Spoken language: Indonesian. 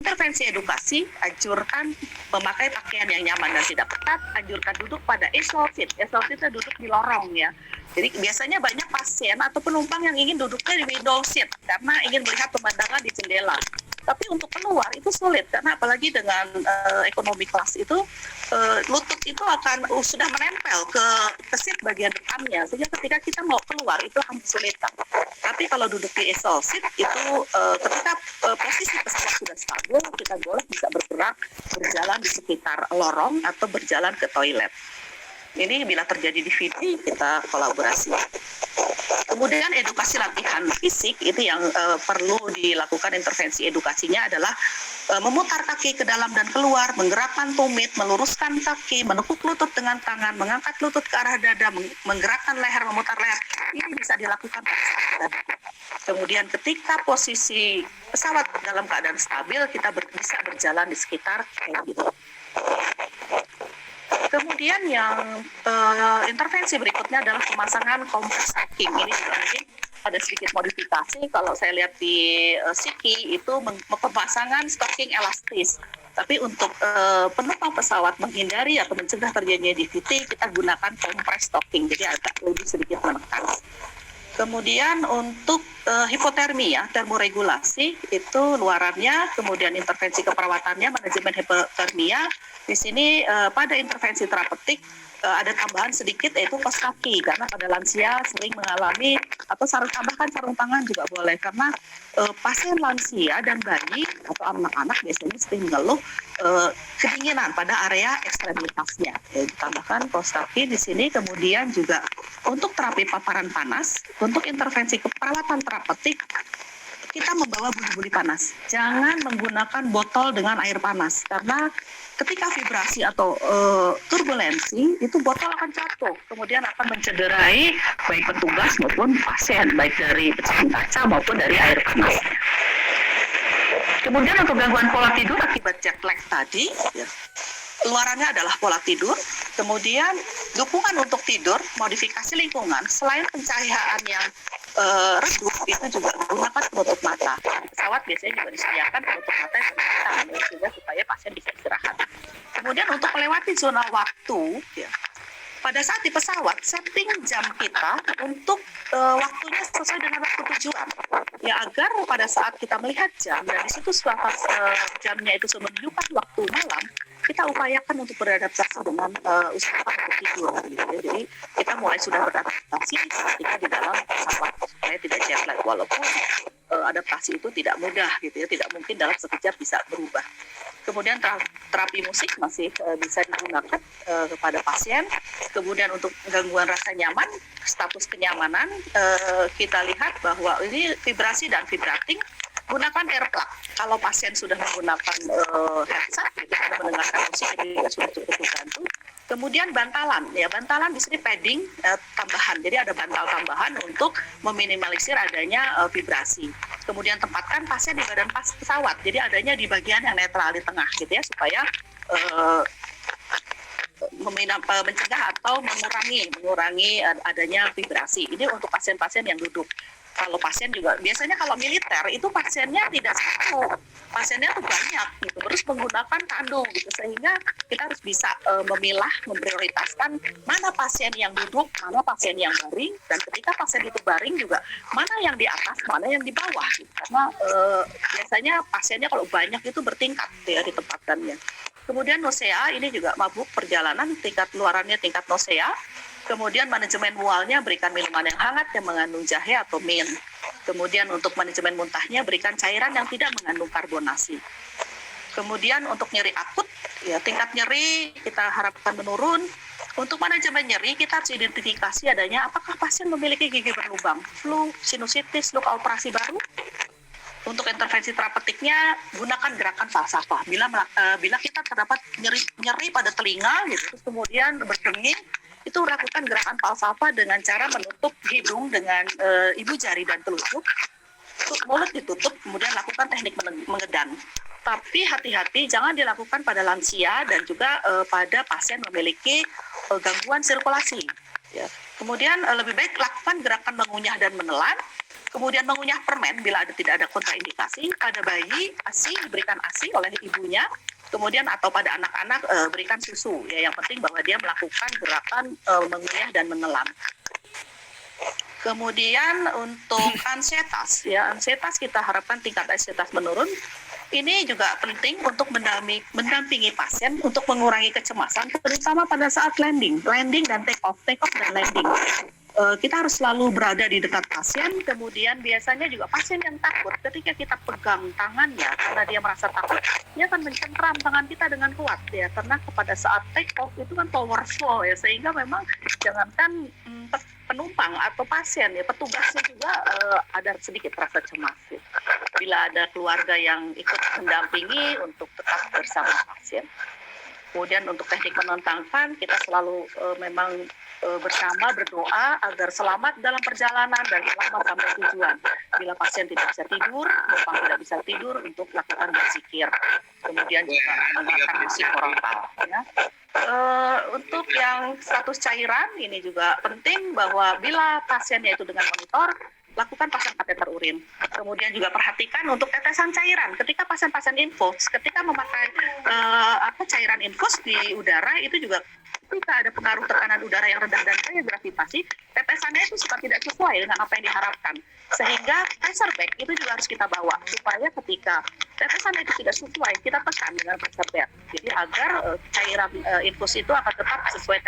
intervensi edukasi, anjurkan memakai pakaian yang nyaman dan tidak ketat, anjurkan duduk pada easel seat. Easel seat itu duduk di lorong ya. Jadi biasanya banyak pasien atau penumpang yang ingin duduknya di window seat karena ingin melihat pemandangan di jendela. Tapi untuk keluar itu sulit karena apalagi dengan ekonomi kelas itu lutut itu akan sudah menempel ke seat bagian depannya sehingga ketika kita mau keluar itu akan kesulitan. Tapi kalau duduk di easel seat itu ketika posisi pesawat sudah stabil kita boleh bisa bergerak berjalan di sekitar lorong atau berjalan ke toilet. Ini bila terjadi di VT kita kolaborasi. Kemudian edukasi latihan fisik itu yang perlu dilakukan intervensi edukasinya adalah memutar kaki ke dalam dan keluar, menggerakkan tumit, meluruskan kaki, menekuk lutut dengan tangan, mengangkat lutut ke arah dada, menggerakkan leher, memutar leher. Ini bisa dilakukan pada saat kita duduk. Kemudian ketika posisi pesawat dalam keadaan stabil, kita bisa berjalan di sekitar kayak gitu. Kemudian yang intervensi berikutnya adalah pemasangan kompres stocking. Ini juga mungkin ada sedikit modifikasi. Kalau saya lihat di Siki itu pemasangan stocking elastis. Tapi untuk penumpang pesawat menghindari atau mencegah terjadinya DVT, kita gunakan kompres stocking. Jadi agak lebih sedikit menekan. Kemudian untuk hipotermia, termoregulasi itu luarannya, kemudian intervensi keperawatannya, manajemen hipotermia. Di sini pada intervensi terapeutik ada tambahan sedikit yaitu kos kaki karena pada lansia sering mengalami atau tambahkan sarung tangan juga boleh karena pasien lansia dan bayi atau anak-anak biasanya sering mengeluh kedinginan pada area ekstremitasnya. Ditambahkan kos kaki di sini. Kemudian juga untuk terapi paparan panas, untuk intervensi keperawatan terapeutik kita membawa buli-buli panas. Jangan menggunakan botol dengan air panas karena ketika vibrasi atau turbulensi itu botol akan jatuh, kemudian akan mencederai baik petugas maupun pasien, baik dari pecahan kaca maupun dari air panas. Kemudian untuk gangguan pola tidur akibat jet lag tadi, ya, luarannya adalah pola tidur. Kemudian dukungan untuk tidur, modifikasi lingkungan, selain pencahayaan yang redup itu juga menggunakan penutup mata. Pesawat biasanya juga disediakan penutup mata yang terbatas sehingga supaya pasien bisa istirahat. Kemudian untuk melewati zona waktu, ya, pada saat di pesawat setting jam kita untuk waktunya sesuai dengan waktu tujuan. Ya agar pada saat kita melihat jam dan di situ jamnya itu menunjukkan waktu malam, kita upayakan untuk beradaptasi dengan usaha untuk tidur. Gitu ya. Jadi kita mulai sudah beradaptasi ketika di dalam pesawat supaya tidak jet lag. Walaupun adaptasi itu tidak mudah, gitu ya, tidak mungkin dalam sekejap bisa berubah. Kemudian terapi musik masih bisa digunakan kepada pasien. Kemudian untuk gangguan rasa nyaman, status kenyamanan, kita lihat bahwa ini vibrasi dan vibrating. Gunakan earplug. Kalau pasien sudah menggunakan headset, gitu, karena mendengarkan musik itu sudah cukup membantu. Kemudian bantalan, ya bantalan di sini padding tambahan. Jadi ada bantal tambahan untuk meminimalisir adanya vibrasi. Kemudian tempatkan pasien di badan pesawat. Jadi adanya di bagian yang netral di tengah, gitu ya, supaya mencegah atau mengurangi adanya vibrasi. Ini untuk pasien-pasien yang duduk. Kalau pasien juga, biasanya kalau militer itu pasiennya tidak satu, pasiennya tuh banyak gitu, terus menggunakan tandu gitu, sehingga kita harus bisa memilah, memprioritaskan mana pasien yang duduk, mana pasien yang baring, dan ketika pasien itu baring juga mana yang di atas, mana yang di bawah gitu. Karena biasanya pasiennya kalau banyak itu bertingkat ya ditempatkannya. Kemudian nosea, ini juga mabuk perjalanan, tingkat luarannya tingkat nosea. Kemudian manajemen mualnya berikan minuman yang hangat yang mengandung jahe atau mint. Kemudian untuk manajemen muntahnya berikan cairan yang tidak mengandung karbonasi. Kemudian untuk nyeri akut, ya tingkat nyeri kita harapkan menurun. Untuk manajemen nyeri kita harus identifikasi adanya apakah pasien memiliki gigi berlubang, flu, sinusitis, luka operasi baru. Untuk intervensi terapeutiknya gunakan gerakan falsafah. Bila kita terdapat nyeri pada telinga, gitu, terus kemudian berdenging, itu lakukan gerakan falsafah dengan cara menutup hidung dengan ibu jari dan telunjuk, mulut ditutup, kemudian lakukan teknik mengedan. Tapi hati-hati, jangan dilakukan pada lansia dan juga pada pasien memiliki gangguan sirkulasi. Ya. Kemudian lebih baik lakukan gerakan mengunyah dan menelan. Kemudian mengunyah permen bila tidak ada kontraindikasi. Pada bayi, ASI diberikan ASI oleh ibunya. Kemudian atau pada anak-anak berikan susu. Ya, yang penting bahwa dia melakukan gerakan mengunyah dan menelan. Kemudian untuk ansietas, ya ansietas kita harapkan tingkat ansietas menurun. Ini juga penting untuk mendampingi pasien untuk mengurangi kecemasan, terutama pada saat landing dan take off dan landing. Kita harus selalu berada di dekat pasien. Kemudian biasanya juga pasien yang takut, ketika kita pegang tangannya karena dia merasa takut, dia akan mencengkram tangan kita dengan kuat ya, karena pada saat take off itu kan power flow ya, sehingga memang jangankan penumpang atau pasien ya, petugasnya juga ada sedikit rasa cemas ya. Bila ada keluarga yang ikut mendampingi untuk tetap bersama pasien. Kemudian untuk teknik menentangkan, kita selalu memang bersama berdoa agar selamat dalam perjalanan dan selamat sampai tujuan. Bila pasien tidak bisa tidur, penumpang tidak bisa tidur, untuk lakukan berzikir. Kemudian juga mendengarkan musik oral ya. Untuk yang status cairan, ini juga penting bahwa bila pasiennya itu dengan monitor, lakukan pasang kateter urin. Kemudian juga perhatikan untuk tetesan cairan. Ketika pasien-pasien infus, ketika memakai cairan infus di udara, itu juga ketika ada pengaruh tekanan udara yang rendah dan gaya gravitasi, tetesannya itu suka tidak sesuai dengan apa yang diharapkan. Sehingga pressure bag itu juga harus kita bawa, supaya ketika tetesan itu tidak sesuai, kita tekan dengan pressure bag. Jadi agar cairan infus itu akan tetap sesuai